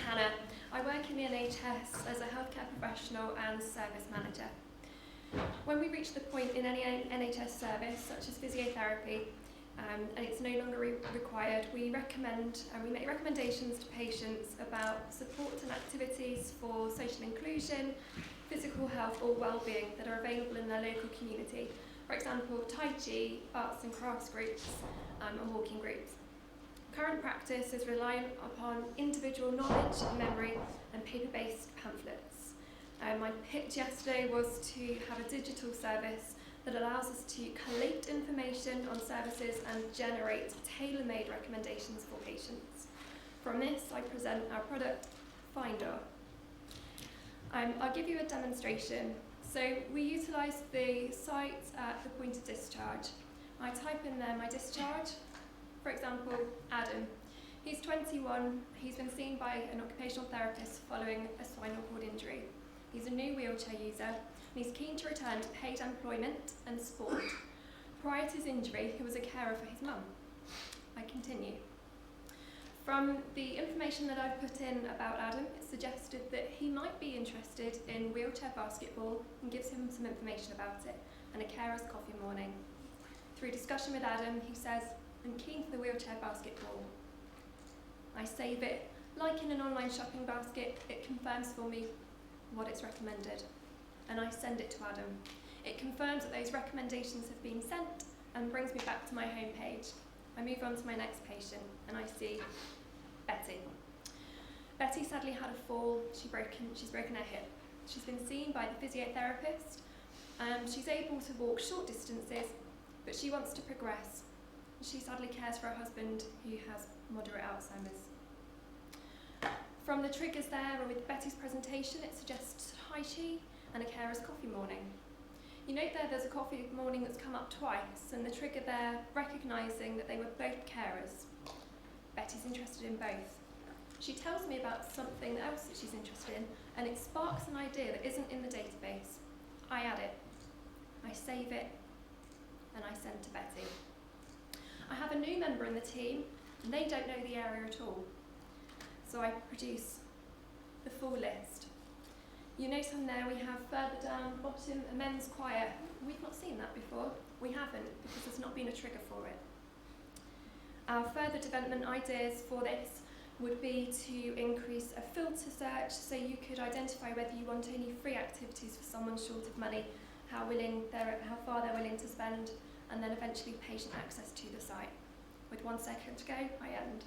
Hannah. I work in the NHS as a healthcare professional and service manager. When we reach the point in any NHS service, such as physiotherapy, and it's no longer required, we recommend and we make recommendations to patients about support and activities for social inclusion, physical health or well-being that are available in their local community. For example, Tai Chi, arts and crafts groups, and walking groups. Current practice is reliant upon individual knowledge, memory, and paper-based pamphlets. My pitch yesterday was to have a digital service that allows us to collate information on services and generate tailor-made recommendations for patients. From this, I present our product, Finder. I'll give you a demonstration. So we utilise the site at the point of discharge. I type in there my discharge. For example, Adam. He's 21, he's been seen by an occupational therapist following a spinal cord injury. He's a new wheelchair user, and he's keen to return to paid employment and sport. Prior to his injury, he was a carer for his mum. I continue. From the information that I've put in about Adam, it suggested that he might be interested in wheelchair basketball and gives him some information about it, and a carer's coffee morning. Through discussion with Adam, he says, I'm keen for the wheelchair basketball. I save it. Like in an online shopping basket, it confirms for me what it's recommended, and I send it to Adam. It confirms that those recommendations have been sent and brings me back to my home page. I move on to my next patient, and I see Betty. Betty sadly had a fall. She's broken her hip. She's been seen by the physiotherapist. She's able to walk short distances, but she wants to progress. She sadly cares for her husband who has moderate Alzheimer's. From the triggers there with Betty's presentation, it suggests Tai Chi and a carer's coffee morning. You note there's a coffee morning that's come up twice, and the trigger there recognising that they were both carers. Betty's interested in both. She tells me about something else that she's interested in, and it sparks an idea that isn't in the database. I add it, I save it, and I send to Betty. I have a new member in the team, and they don't know the area at all. So I produce the full list. You notice on there we have further down bottom a men's choir. We've not seen that before. We haven't, because there's not been a trigger for it. Our further development ideas for this would be to increase a filter search so you could identify whether you want any free activities for someone short of money, how far they're willing to spend, and then eventually patient access to the site. With 1 second to go, I end.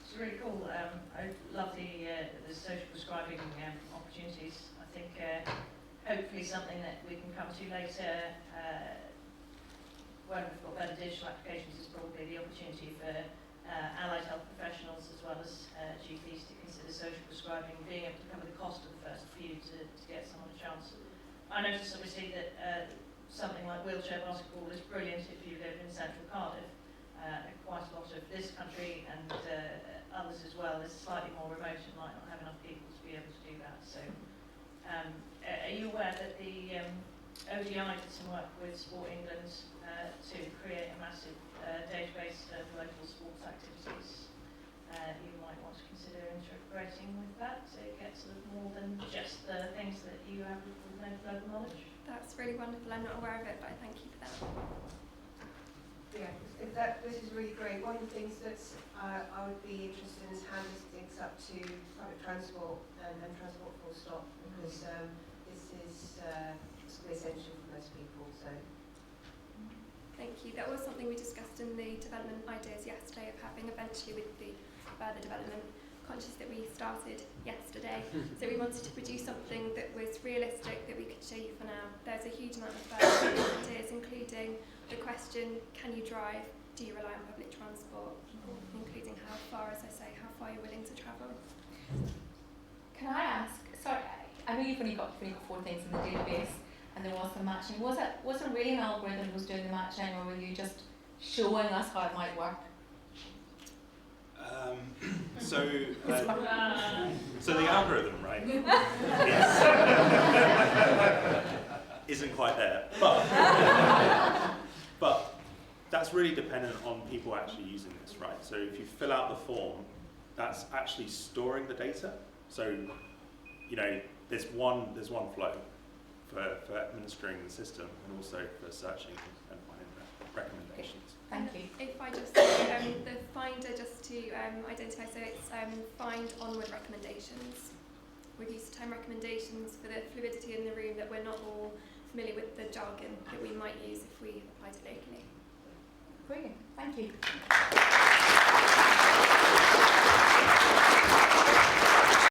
It's really cool. I love the social prescribing opportunities. I think hopefully something that we can come to later when we've got better digital applications is probably the opportunity for allied health professionals as well as GPs to consider social prescribing, being able to cover the cost of the first few to get someone a chance. I noticed obviously that something like wheelchair basketball is brilliant if you live in central Cardiff. Quite a lot of this country and others as well is slightly more remote and might not have enough people to be able to do that. So are you aware that the ODI did some work with Sport England to create a massive database of local sports activities? You might want to consider integrating with that so it gets sort of more than just the things that you have with local knowledge. That's really wonderful. I'm not aware of it, but I thank you for that. Yeah, this is really great. One of the things that I would be interested in is how this links up to public transport and transport full stop, because this is essential for most people. So, thank you. That was something we discussed in the development ideas yesterday, of having eventually with the further development, conscious that we started yesterday. So we wanted to produce something that was realistic, that we could show you for now. There's a huge amount of further ideas, including the question, can you drive? Do you rely on public transport? Including how far, as I say, how far you're willing to travel. Can I ask, sorry, I know you've only got 4 things in the database and there was some matching. Was it really an algorithm that was doing the matching, or were you just showing us how it might work? So the algorithm, right, isn't quite there, but that's really dependent on people actually using this, right? So if you fill out the form, that's actually storing the data. So, you know, there's one flow for administering the system and also for searching and finding the recommendations. Thank you. If I just say, the finder, just to identify, so it's find onward recommendations. We've used time recommendations for the fluidity in the room, that we're not all familiar with the jargon that we might use if we applied it locally. Brilliant. Thank you.